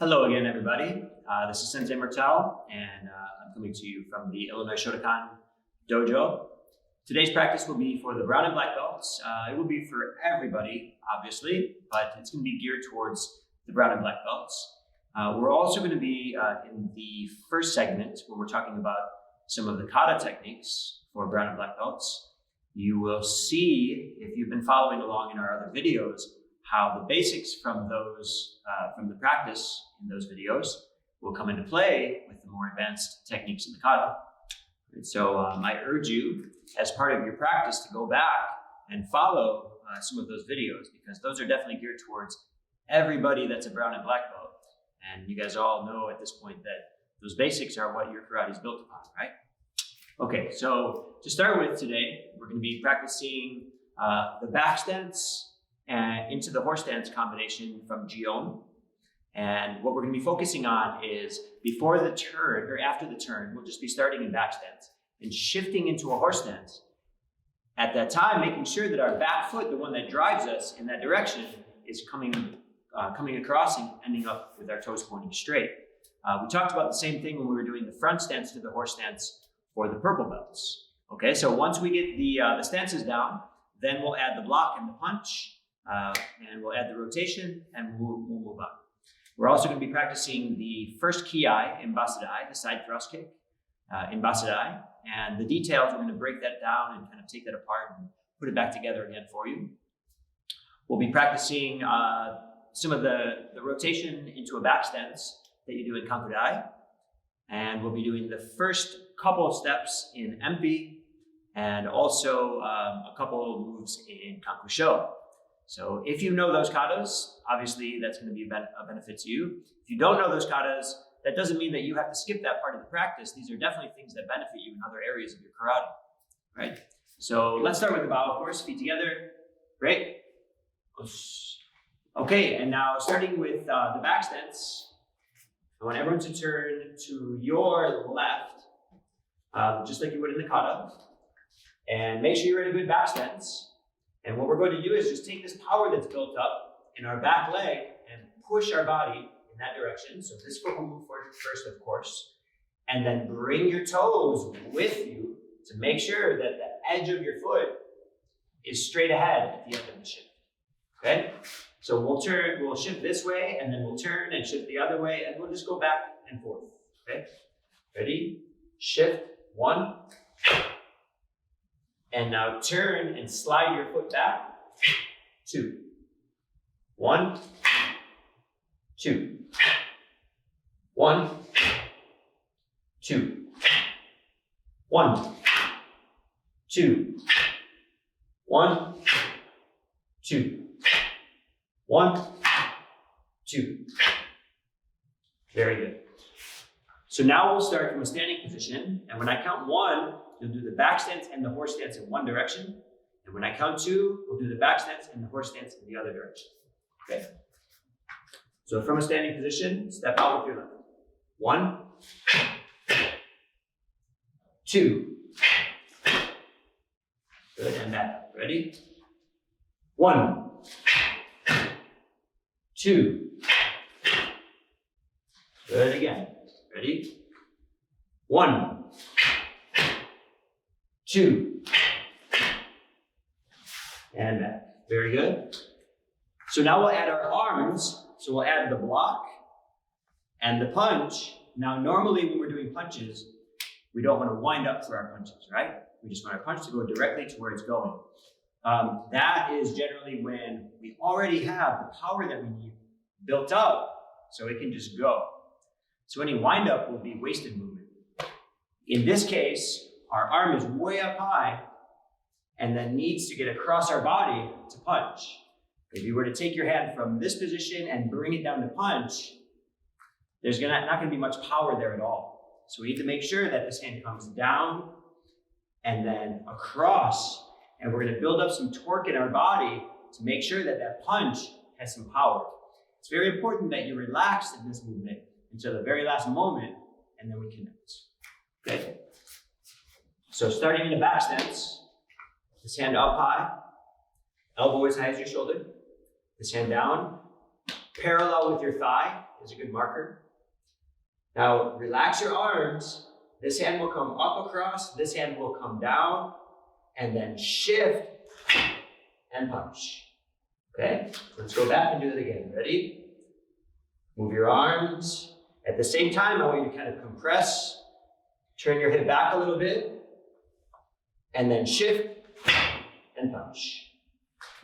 Hello again, everybody. This is Sensei Mertel, and I'm coming to you from the Illinois Shotokan dojo. Today's practice will be for the brown and black belts. It will be for everybody, obviously, but it's going to be geared towards the brown and black belts. We're also going to be in the first segment when we're talking about some of the kata techniques for brown and black belts. You will see, if you've been following along in our other videos, how the basics from the practice in those videos will come into play with the more advanced techniques in the kata. And so I urge you, as part of your practice, to go back and follow some of those videos, because those are definitely geared towards everybody that's a brown and black belt. And you guys all know at this point that those basics are what your karate is built upon, right? Okay, so to start with today, we're going to be practicing the back stance and into the horse stance combination from Jion. And what we're going to be focusing on is before the turn or after the turn, we'll just be starting in back stance and shifting into a horse stance. At that time, making sure that our back foot, the one that drives us in that direction, is coming across and ending up with our toes pointing straight. We talked about the same thing when we were doing the front stance to the horse stance for the purple belts. Okay, so once we get the stances down, then we'll add the block and the punch. And we'll add the rotation, and we'll move on. We're also going to be practicing the first ki-ai in basadai, the side thrust kick in basadai. And the details, we're going to break that down and kind of take that apart and put it back together again for you. We'll be practicing some of the rotation into a back stance that you do in kankudai. And we'll be doing the first couple of steps in empi, and also a couple of moves in kankusho. So if you know those katas, obviously that's going to be a benefit to you. If you don't know those katas, that doesn't mean that you have to skip that part of the practice. These are definitely things that benefit you in other areas of your karate, right? So let's start with the bow, of course, feet together. Great. Okay, and now starting with the back stance, I want everyone to turn to your left, just like you would in the kata, and make sure you're in a good back stance. And what we're going to do is just take this power that's built up in our back leg and push our body in that direction. So this foot will move forward first, of course, and then bring your toes with you to make sure that the edge of your foot is straight ahead at the end of the shift. Okay? So we'll shift this way, and then we'll turn and shift the other way, and we'll just go back and forth. Okay? Ready? Shift. 1. And now turn and slide your foot back. 2. 1, 2. 1, 2. 1, 2. 1, 2. 1, 2. Very good. So now we'll start from a standing position, and when I count 1, you'll do the back stance and the horse stance in one direction. And when I count 2, we'll do the back stance and the horse stance in the other direction. Okay? So from a standing position, step out with your left. 1, 2. Good, and back. Ready? 1, 2. Good, again. Ready? 1, 2. And back. Very good. So now we'll add our arms. So we'll add the block and the punch. Now, normally when we're doing punches, we don't want to wind up for our punches, right? We just want our punch to go directly to where it's going. That is generally when we already have the power that we need built up, so it can just go. So any wind up will be wasted movement. In this case, our arm is way up high and then needs to get across our body to punch. If you were to take your hand from this position and bring it down to punch, there's not going to be much power there at all. So we need to make sure that this hand comes down and then across, and we're going to build up some torque in our body to make sure that that punch has some power. It's very important that you relax in this movement until the very last moment, and then we connect. Okay? So starting in the back stance, this hand up high, elbow as high as your shoulder, this hand down, Parallel with your thigh is a good marker. Now relax your arms. This hand will come up across, this hand will come down, and then shift and punch. Okay, let's go back and do that again. Ready? Move your arms. At the same time, I want you to kind of compress, turn your head back a little bit, and then shift and punch.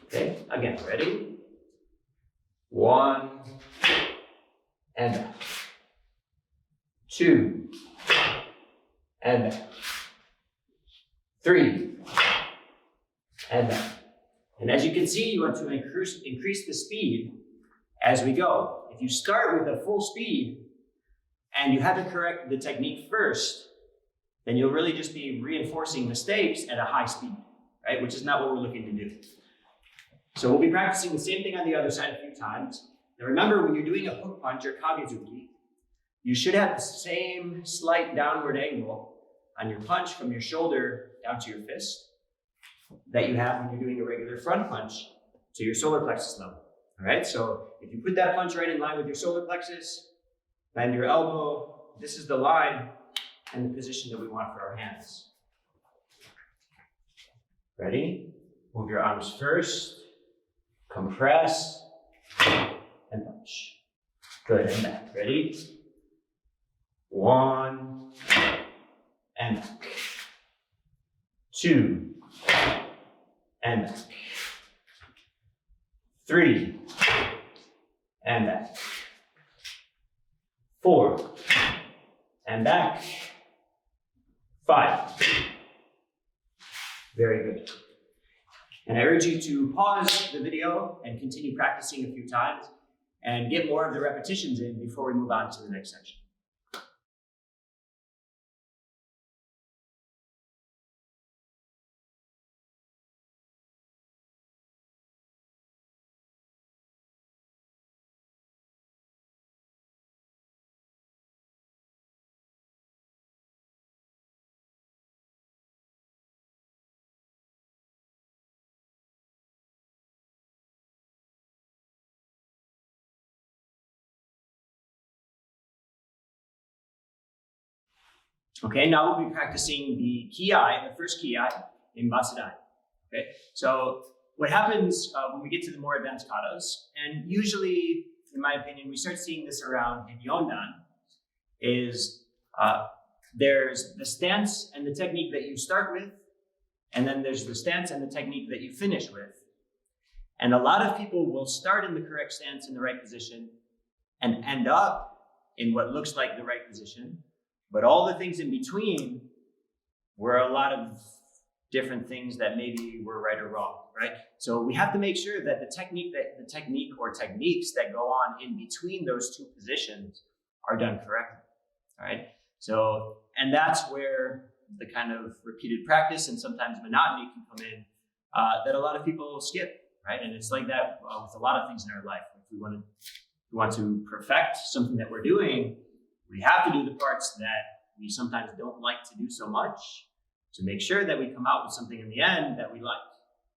Okay, again, ready? 1, and back. 2, and back. 3, and back. And as you can see, you want to increase the speed as we go. If you start with a full speed and you haven't corrected the technique first, then you'll really just be reinforcing mistakes at a high speed, right? Which is not what we're looking to do. So we'll be practicing the same thing on the other side a few times. Now remember, when you're doing a hook punch or kagezuki, you should have the same slight downward angle on your punch from your shoulder down to your fist that you have when you're doing a regular front punch to your solar plexus level. All right, so if you put that punch right in line with your solar plexus, bend your elbow, this is the line and the position that we want for our hands. Ready? Move your arms first, compress, and punch. Good, and back. Ready? 1, and back. 2, and back. 3, and back. 4, and back. 5. Very good. And I urge you to pause the video and continue practicing a few times and get more of the repetitions in before we move on to the next section. Okay, now we'll be practicing the ki-ai, the first ki-ai in Basadai. Okay, so what happens when we get to the more advanced katas, and usually, in my opinion, we start seeing this around in Yondan, is there's the stance and the technique that you start with, and then there's the stance and the technique that you finish with. And a lot of people will start in the correct stance in the right position and end up in what looks like the right position. But all the things in between were a lot of different things that maybe were right or wrong, right? So we have to make sure that the technique or techniques that go on in between those two positions are done correctly, all right? So, and that's where the kind of repeated practice and sometimes monotony can come in that a lot of people skip, right? And it's like that with a lot of things in our life. If we want to perfect something that we're doing, we have to do the parts that we sometimes don't like to do so much to make sure that we come out with something in the end that we like,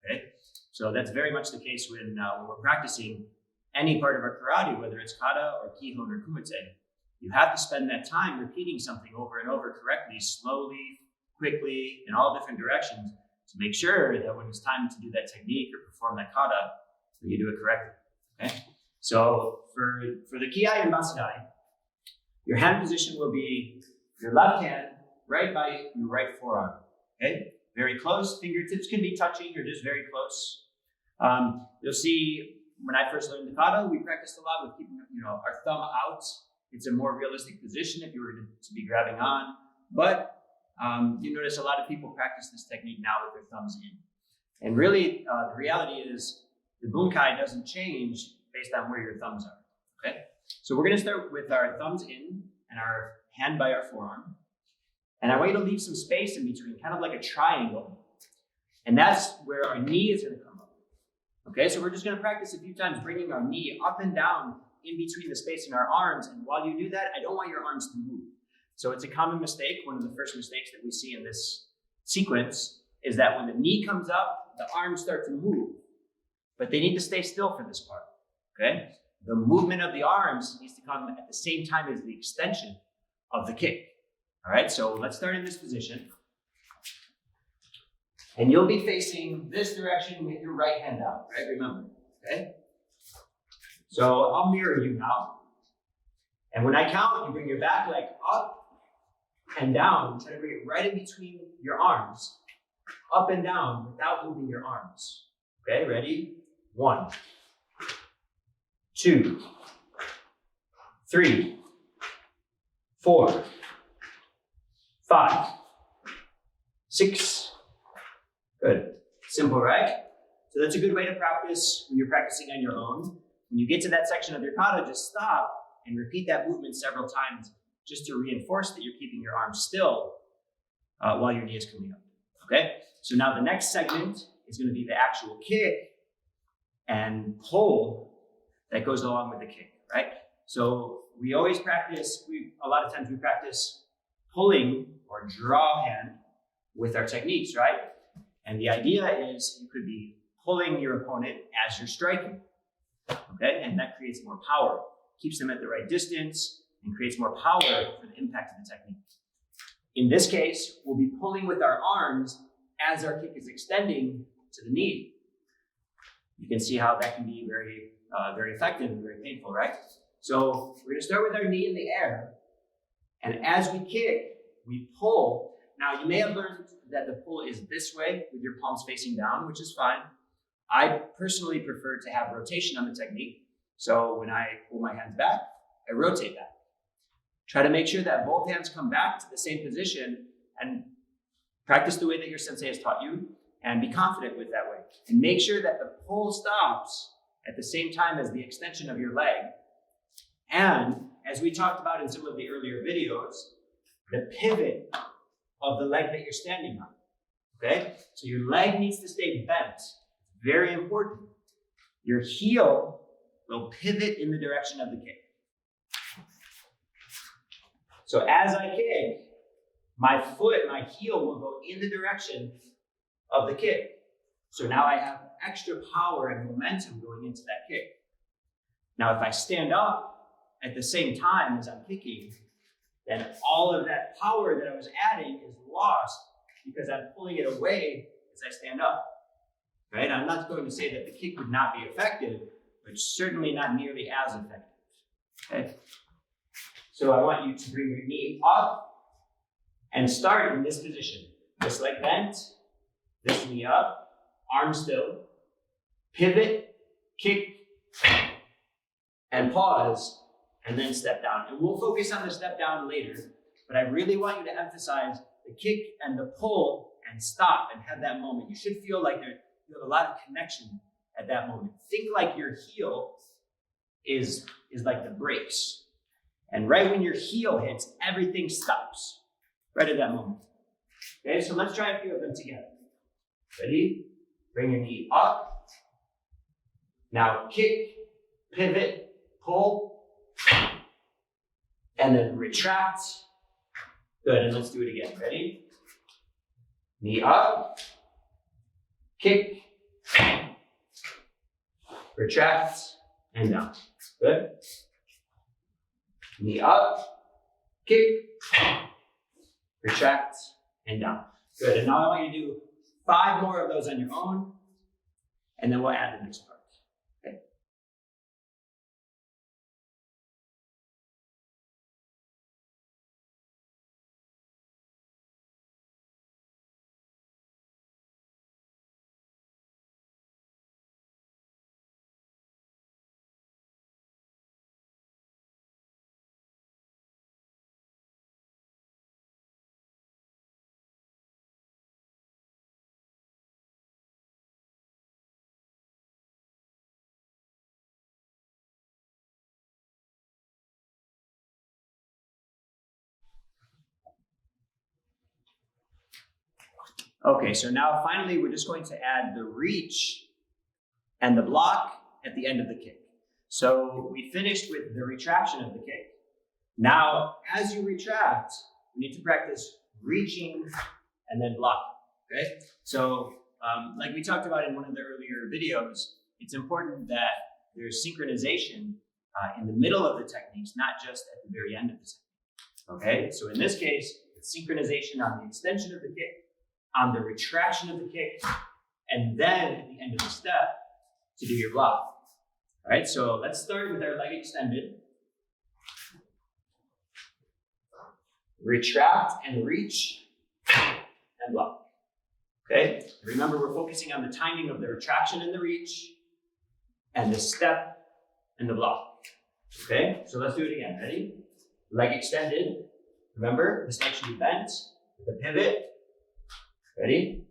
okay? So that's very much the case when we're practicing any part of our karate, whether it's kata or kihon or kumite. You have to spend that time repeating something over and over correctly, slowly, quickly, in all different directions to make sure that when it's time to do that technique or perform that kata, that you do it correctly, okay? So for the ki-ai and basadai, your hand position will be your left hand right by your right forearm, okay? Very close, fingertips can be touching or just very close. You'll see when I first learned the kata, we practiced a lot with keeping our thumb out. It's a more realistic position if you were to be grabbing on. But you notice a lot of people practice this technique now with their thumbs in. And really, the reality is the bunkai doesn't change based on where your thumbs are, okay? So we're going to start with our thumbs in and our hand by our forearm. And I want you to leave some space in between, kind of like a triangle. And that's where our knee is going to come up. Okay, so we're just going to practice a few times bringing our knee up and down in between the space in our arms. And while you do that, I don't want your arms to move. So it's a common mistake. One of the first mistakes that we see in this sequence is that when the knee comes up, the arms start to move. But they need to stay still for this part. Okay? the movement of the arms needs to come at the same time as the extension of the kick. All right, so let's start in this position. And you'll be facing this direction with your right hand out, right? Remember, okay? So I'll mirror you now. And when I count, you bring your back leg up and down. Try to bring it right in between your arms, up and down without moving your arms. Okay, ready? 1, 2, 3, 4, 5, 6. Good. Simple, right? So that's a good way to practice when you're practicing on your own. When you get to that section of your kata, just stop and repeat that movement several times just to reinforce that you're keeping your arms still while your knee is coming up. Okay? So now the next segment is going to be the actual kick and pull that goes along with the kick, right? So we always practice, a lot of times we practice pulling or draw hand with our techniques, right? And the idea is you could be pulling your opponent as you're striking, okay? And that creates more power, keeps them at the right distance, and creates more power for the impact of the technique. In this case, we'll be pulling with our arms as our kick is extending to the knee. You can see how that can be very, very effective and very painful, right? So we're gonna start with our knee in the air, and as we kick, we pull. Now, you may have learned that the pull is this way with your palms facing down, which is fine. I personally prefer to have rotation on the technique. So when I pull my hands back, I rotate that. Try to make sure that both hands come back to the same position and practice the way that your sensei has taught you and be confident with that way. And make sure that the pull stops at the same time as the extension of your leg. And as we talked about in some of the earlier videos, the pivot of the leg that you're standing on, okay? So your leg needs to stay bent. Very important. Your heel will pivot in the direction of the kick. So as I kick, my heel will go in the direction of the kick. So now I have extra power and momentum going into that kick. Now, if I stand up at the same time as I'm kicking, then all of that power that I was adding is lost because I'm pulling it away as I stand up, right? I'm not going to say that the kick would not be effective, but certainly not nearly as effective, okay? So I want you to bring your knee up and start in this position. This leg bent, this knee up, arm still, pivot, kick, and pause, and then step down. And we'll focus on the step down later, but I really want you to emphasize the kick and the pull and stop and have that moment. You should feel like you have a lot of connection at that moment. Think like your heel is like the brakes. And right when your heel hits, everything stops right at that moment. Okay, so let's try a few of them together. Ready? Bring your knee up. Now kick, pivot, pull, and then retract. Good, and let's do it again. Ready? Knee up, kick, retract, and down. Good. Knee up, kick, retract, and down. Good, and now I want you to do 5 more of those on your own, and then we'll add the next part. Okay. Okay, so now finally we're just going to add the reach and the block at the end of the kick. So we finished with the retraction of the kick. Now, as you retract, we need to practice reaching and then blocking, okay? So like we talked about in one of the earlier videos, it's important that there's synchronization in the middle of the techniques, not just at the very end of the technique. Okay, so in this case, it's synchronization on the extension of the kick, on the retraction of the kick, and then at the end of the step to do your block. All right, so let's start with our leg extended. Retract and reach and block. Okay, remember we're focusing on the timing of the retraction and the reach and the step and the block. Okay, so let's do it again. Ready? Leg extended. Remember, this leg should be bent with a pivot. Ready?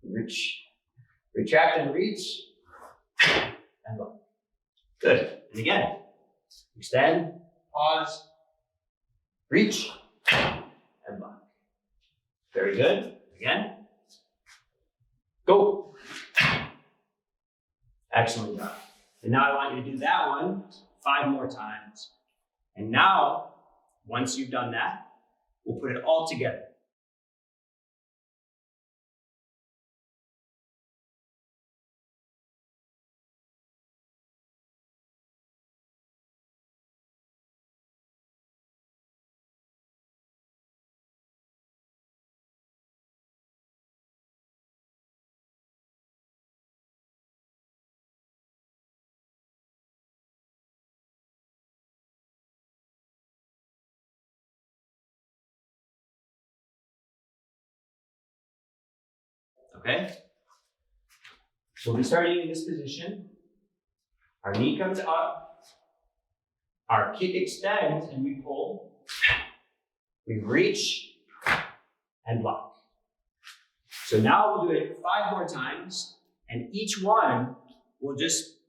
Reach, retract and reach and block. Good. And again, extend, pause, reach, and block. Very good. Again. Go. Excellent job. And now I want you to do that one 5 more times. And now, once you've done that, we'll put it all together. Okay? So we'll be starting in this position. Our knee comes up. Our kick extends and we pull. We reach and block. So now we'll do it 5 more times, and each one will just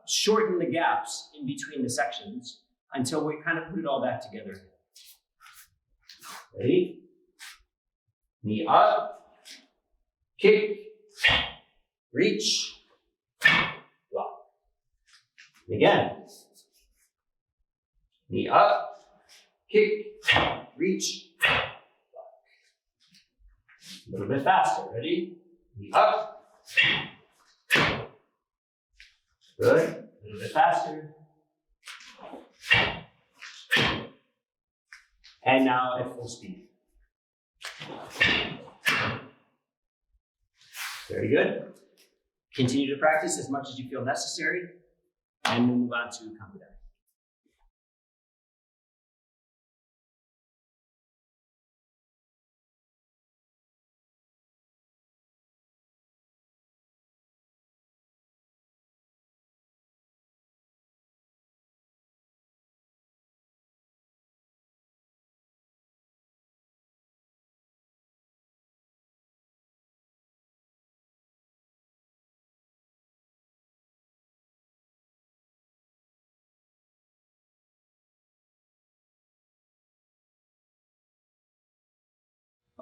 shorten the gaps in between the sections until we kind of put it all back together. Ready? Knee up. Kick, reach, block. And again, knee up, kick, reach, block. A little bit faster. Ready? Knee up. Good. A little bit faster. And now at full speed. Very good. Continue to practice as much as you feel necessary, and we'll move on to Kankudai.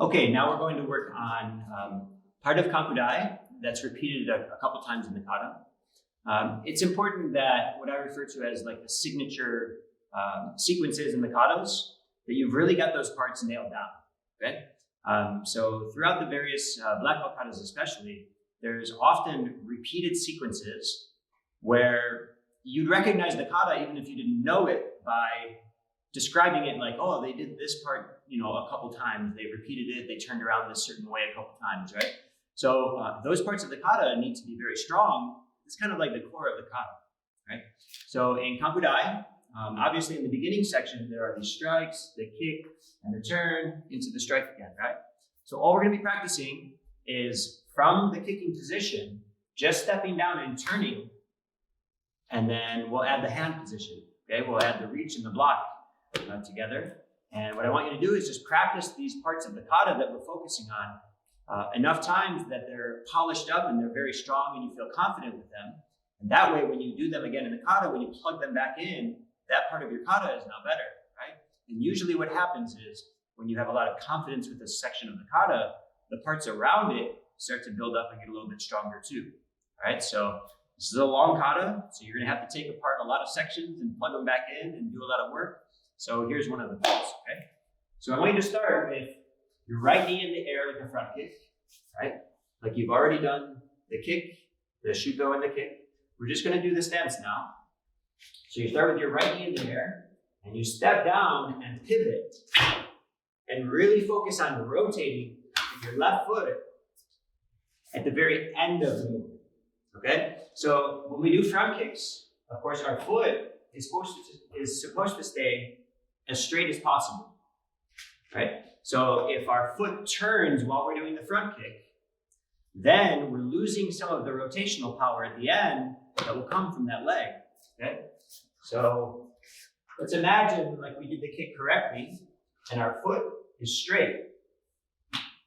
Okay, now we're going to work on part of Kankudai that's repeated a couple times in the kata. It's important that what I refer to as like the signature sequences in the katas, that you've really got those parts nailed down, okay? So throughout the various black belt katas especially, there's often repeated sequences where you'd recognize the kata even if you didn't know it by describing it like, oh, they did this part, a couple times, they repeated it, they turned around this certain way a couple times, right? So those parts of the kata need to be very strong. It's kind of like the core of the kata, right? So in Kankudai, obviously in the beginning section, there are these strikes, the kick, and the turn into the strike again, right? So all we're gonna be practicing is from the kicking position, just stepping down and turning, and then we'll add the hand position, okay? We'll add the reach and the block together. And what I want you to do is just practice these parts of the kata that we're focusing on enough times that they're polished up and they're very strong and you feel confident with them. And that way, when you do them again in the kata, when you plug them back in, that part of your kata is now better, right? And usually what happens is when you have a lot of confidence with a section of the kata, the parts around it start to build up and get a little bit stronger too, all right? So this is a long kata, so you're gonna have to take apart a lot of sections and plug them back in and do a lot of work. So here's one of the things, okay? So I want you to start with your right knee in the air like a front kick, right? Like you've already done the kick, the shuto and the kick. We're just gonna do this dance now. So you start with your right knee in the air, and you step down and pivot, and really focus on rotating your left foot at the very end of the movement, okay? So when we do front kicks, of course, our foot is supposed to stay as straight as possible, right? So if our foot turns while we're doing the front kick, then we're losing some of the rotational power at the end that will come from that leg, okay? So let's imagine like we did the kick correctly and our foot is straight.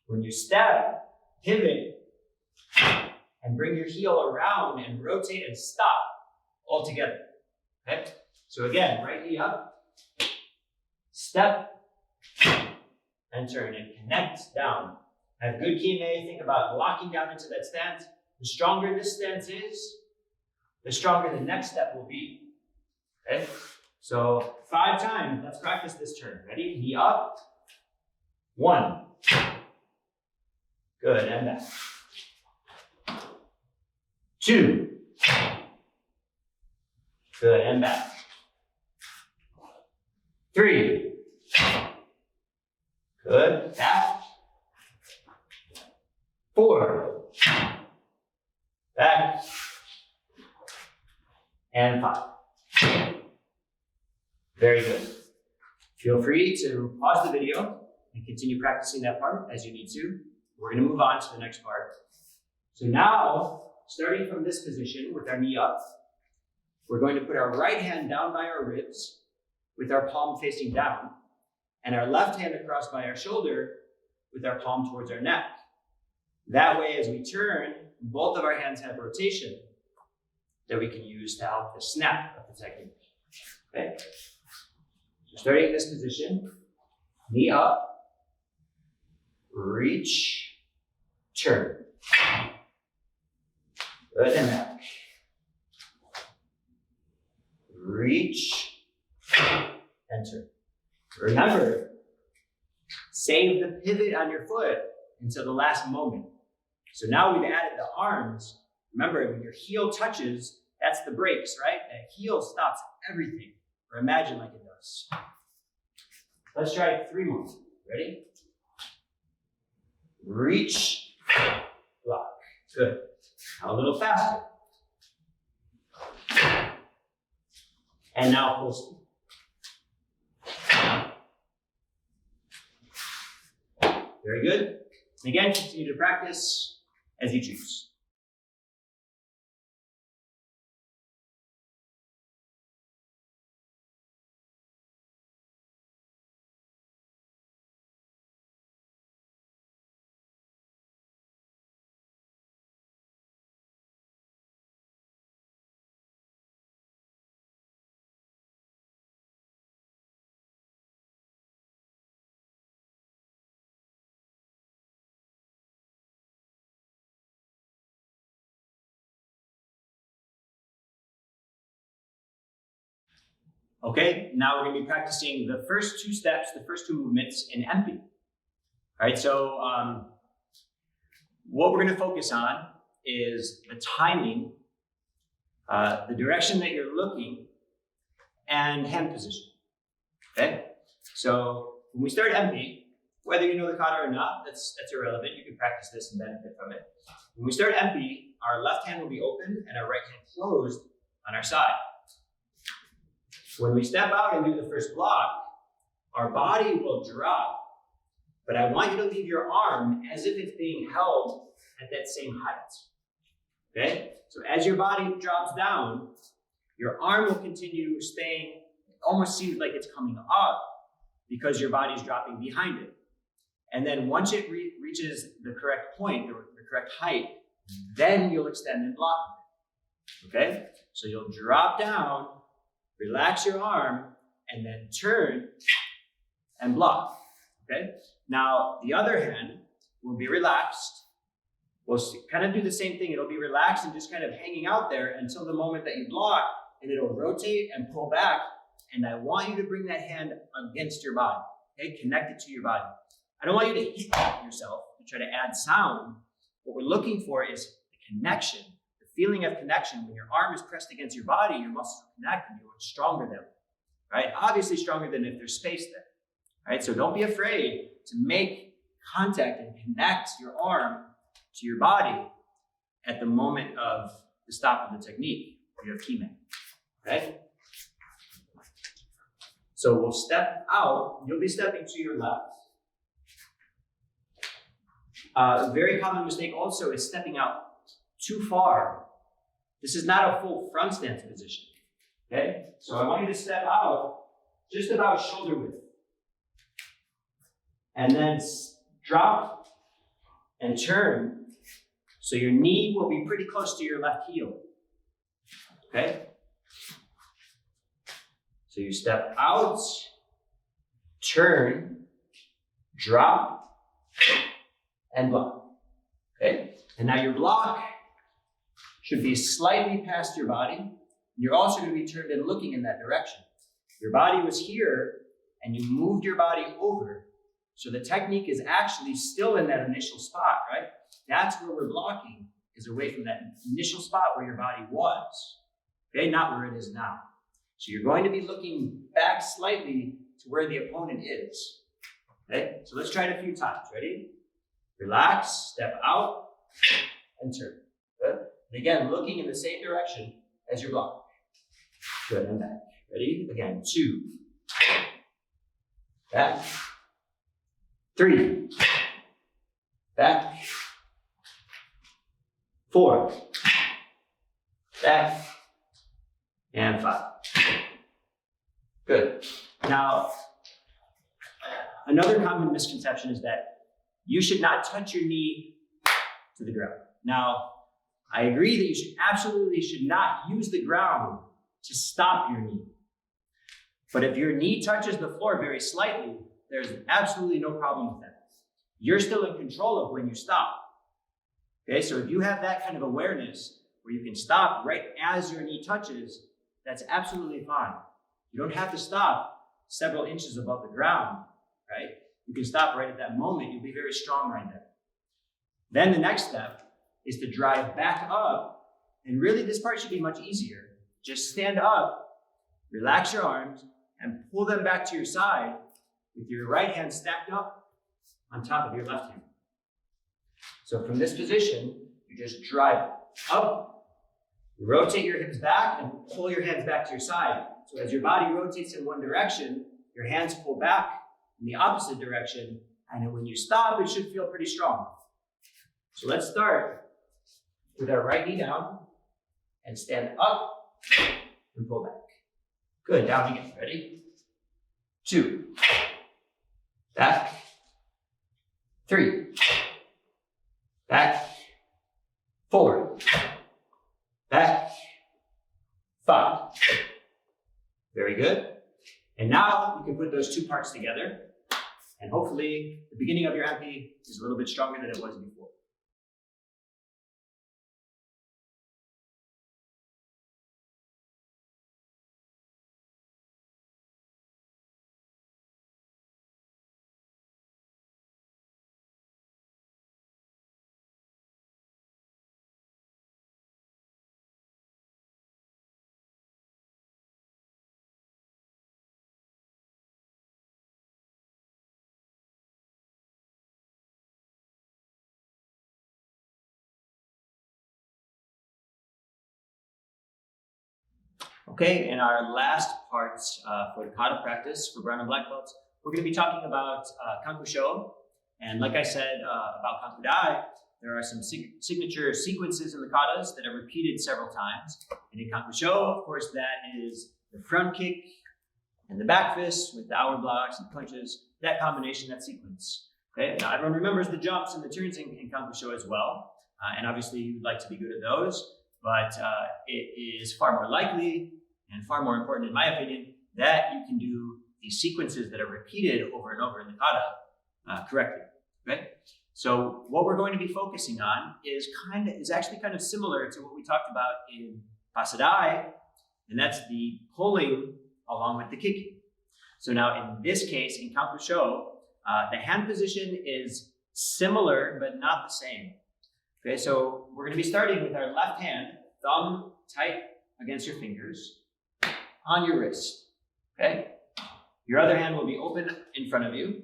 When you step, pivot, and bring your heel around and rotate and stop all together, okay? So again, right knee up, step, and turn and connect down. Have good kine, think about locking down into that stance. The stronger this stance is, the stronger the next step will be, okay? So 5 times, let's practice this turn. Ready? Knee up. 1. Good, and back. 2. Good, and back. 3. Good, back. 4. Back. And 5. Very good. Feel free to pause the video and continue practicing that part as you need to. We're going to move on to the next part. So now, starting from this position with our knee up, we're going to put our right hand down by our ribs with our palm facing down, and our left hand across by our shoulder with our palm towards our neck. That way, as we turn, both of our hands have rotation that we can use to help the snap of the technique. Okay? So starting in this position, knee up, reach, turn. Good, and back. Reach, and turn. Remember, save the pivot on your foot until the last moment. So now we've added the arms. Remember, when your heel touches, that's the brakes, right? That heel stops everything, or imagine like it does. Let's try 3 more. Ready? Reach, block. Good. Now a little faster. And now full speed. Very good. And again, continue to practice as you choose. Okay, now we're going to be practicing the first 2 steps, the first 2 movements in empty. All right, so what we're going to focus on is the timing, the direction that you're looking, and hand position. Okay, so when we start empty, whether you know the kata or not, that's irrelevant. You can practice this and benefit from it. When we start empty, our left hand will be open and our right hand closed on our side. When we step out and do the first block, our body will drop, but I want you to leave your arm as if it's being held at that same height. Okay? So as your body drops down, your arm will continue staying, it almost seems like it's coming up because your body's dropping behind it. And then once it reaches the correct point, the correct height, then you'll extend and block. Okay? So you'll drop down, relax your arm, and then turn and block, okay? Now, the other hand will be relaxed. We'll kind of do the same thing. It'll be relaxed and just kind of hanging out there until the moment that you block, and it'll rotate and pull back, and I want you to bring that hand against your body, okay? Connect it to your body. I don't want you to hit yourself to try to add sound. What we're looking for is the connection, the feeling of connection. When your arm is pressed against your body, your muscles connect and you're stronger than, right? Obviously stronger than if there's space there, right? So don't be afraid to make contact and connect your arm to your body at the moment of the stop of the technique, or your key man, okay? So we'll step out. You'll be stepping to your left. A very common mistake also is stepping out too far. This is not a full front stance position, okay? So I want you to step out just about shoulder width. And then drop and turn. So your knee will be pretty close to your left heel, okay? So you step out, turn, drop, and block, okay? And now your block should be slightly past your body. You're also going to be turned and looking in that direction. Your body was here, and you moved your body over. So the technique is actually still in that initial spot, right? That's where we're blocking, is away from that initial spot where your body was, okay? Not where it is now. So you're going to be looking back slightly to where the opponent is, okay? So let's try it a few times. Ready? Relax, step out, and turn. Good. And again, looking in the same direction as your block. Good, and back. Ready? Again, 2. Back. 3. Back. 4. Back. And 5. Good. Now, another common misconception is that you should not touch your knee to the ground. Now, I agree that you absolutely should not use the ground to stop your knee. But if your knee touches the floor very slightly, there's absolutely no problem with that. You're still in control of when you stop. Okay, so if you have that kind of awareness where you can stop right as your knee touches, that's absolutely fine. You don't have to stop several inches above the ground, right? You can stop right at that moment. You'll be very strong right there. Then the next step is to drive back up. And really, this part should be much easier. Just stand up, relax your arms, and pull them back to your side with your right hand stacked up on top of your left hand. So from this position, you just drive up, rotate your hips back, and pull your hands back to your side. So as your body rotates in one direction, your hands pull back in the opposite direction, and then when you stop, it should feel pretty strong. So let's start with our right knee down, and stand up, and pull back. Good, down again, ready? 2, back, 3, back, 4, back, 5. Very good. And now you can put those two parts together, and hopefully the beginning of your MP is a little bit stronger than it was before. Okay, in our last parts for the kata practice for brown and black belts, we're going to be talking about Kankusho. And like I said about Kankudai, there are some signature sequences in the katas that are repeated several times. And in Kankusho, of course, that is the front kick and the back fist with the outward blocks and punches, that combination, that sequence. Okay, now everyone remembers the jumps and the turns in Kankusho as well. And obviously you'd like to be good at those. But it is far more likely and far more important, in my opinion, that you can do these sequences that are repeated over and over in the kata correctly. Okay? So what we're going to be focusing on is actually kind of similar to what we talked about in Pasadai, and that's the pulling along with the kicking. So now in this case, in Kankusho, the hand position is similar but not the same. Okay, so we're going to be starting with our left hand, thumb tight against your fingers on your wrist, okay? Your other hand will be open in front of you,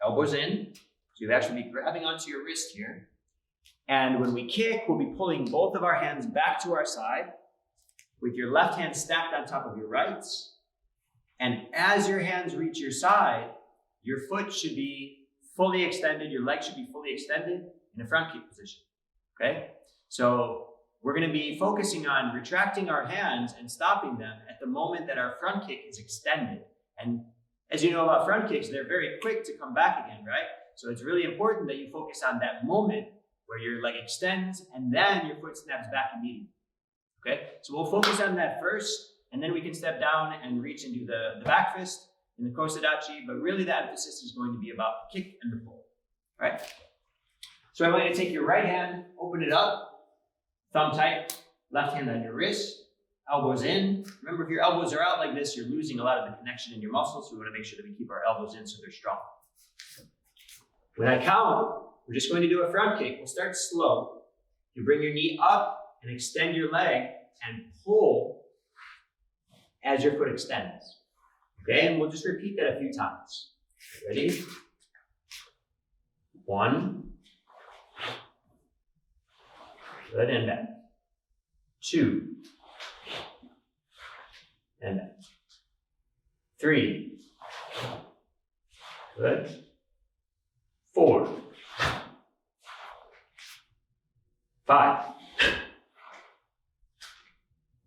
elbows in. So you'll actually be grabbing onto your wrist here. And when we kick, we'll be pulling both of our hands back to our side with your left hand stacked on top of your right. And as your hands reach your side, your foot should be fully extended, your leg should be fully extended in a front kick position, okay? So we're gonna be focusing on retracting our hands and stopping them at the moment that our front kick is extended. And as you know about front kicks, they're very quick to come back again, right? So it's really important that you focus on that moment where your leg extends and then your foot snaps back immediately, okay? So we'll focus on that first, and then we can step down and reach and do the back fist in the kosadachi, but really the emphasis is going to be about the kick and the pull, all right? So I want you to take your right hand, open it up, thumb tight, left hand on your wrist, elbows in. Remember, if your elbows are out like this, you're losing a lot of the connection in your muscles, so we want to make sure that we keep our elbows in so they're strong. When I count, we're just going to do a front kick. We'll start slow. You bring your knee up and extend your leg and pull as your foot extends. Okay, and we'll just repeat that a few times. Ready? 1. Good, and back. 2. And back. 3. Good. 4. 5.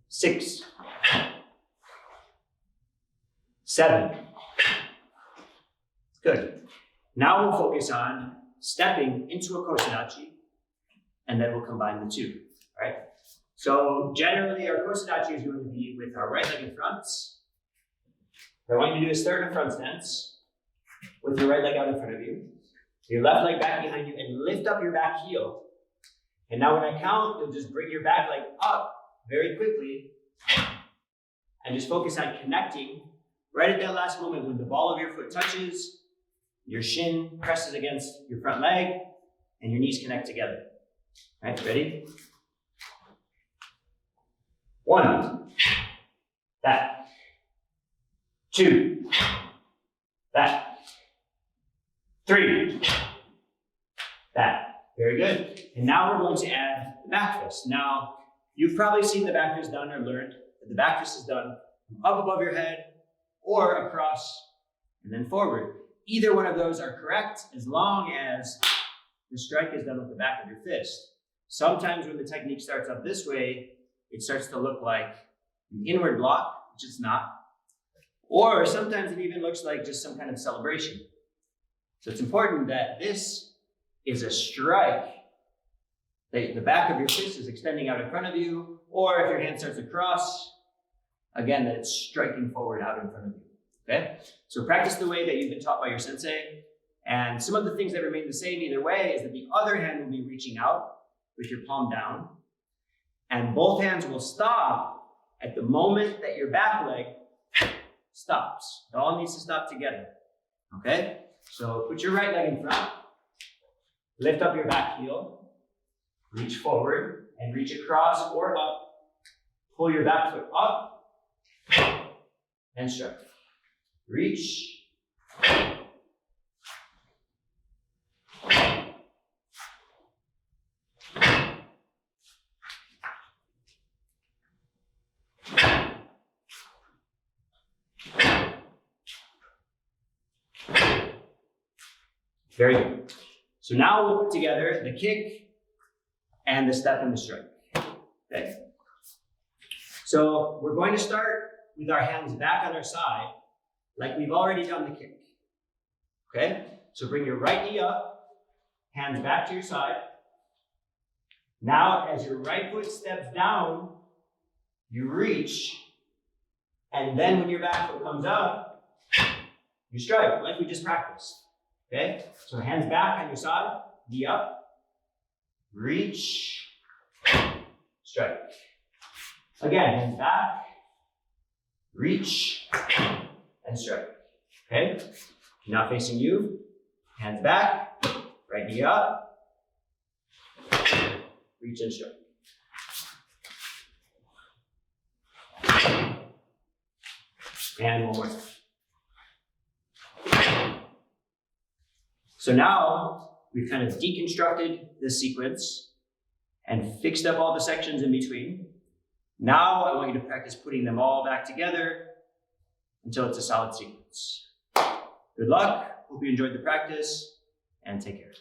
6. 7. Good. Now we'll focus on stepping into a kosadachi, and then we'll combine the two. All right. So generally, our kosadachi is going to be with our right leg in front. What I want you to do is start in a front stance with your right leg out in front of you, your left leg back behind you, and lift up your back heel. And now when I count, you'll just bring your back leg up very quickly and just focus on connecting right at that last moment when the ball of your foot touches, your shin presses against your front leg, and your knees connect together. All right, ready? 1, that. 2, that. 3, that. Very good. And now we're going to add the back fist. Now, you've probably seen the back fist done or learned that the back fist is done up above your head or across and then forward. Either one of those are correct as long as the strike is done with the back of your fist. Sometimes when the technique starts up this way, it starts to look like an inward block, which it's not. Or sometimes it even looks like just some kind of celebration. So it's important that this is a strike. The back of your fist is extending out in front of you, or if your hand starts across, again, that it's striking forward out in front of you, okay? So practice the way that you've been taught by your sensei, and some of the things that remain the same either way is that the other hand will be reaching out with your palm down, and both hands will stop at the moment that your back leg stops. It all needs to stop together, okay? So put your right leg in front, lift up your back heel, reach forward and reach across or up. Pull your back foot up and strike. Reach. Very good. So now we'll put together the kick and the step and the strike. Okay. So we're going to start with our hands back on our side, like we've already done the kick. Okay? So bring your right knee up, hands back to your side. Now, as your right foot steps down, you reach, and then when your back foot comes up, you strike, like we just practiced. Okay? So hands back on your side, knee up, reach, strike. Again, hands back, reach, and strike. Okay? Now facing you, hands back, right knee up, reach and strike. And one more time. So now we've kind of deconstructed this sequence and fixed up all the sections in between. Now I want you to practice putting them all back together until it's a solid sequence. Good luck, hope you enjoyed the practice, and take care.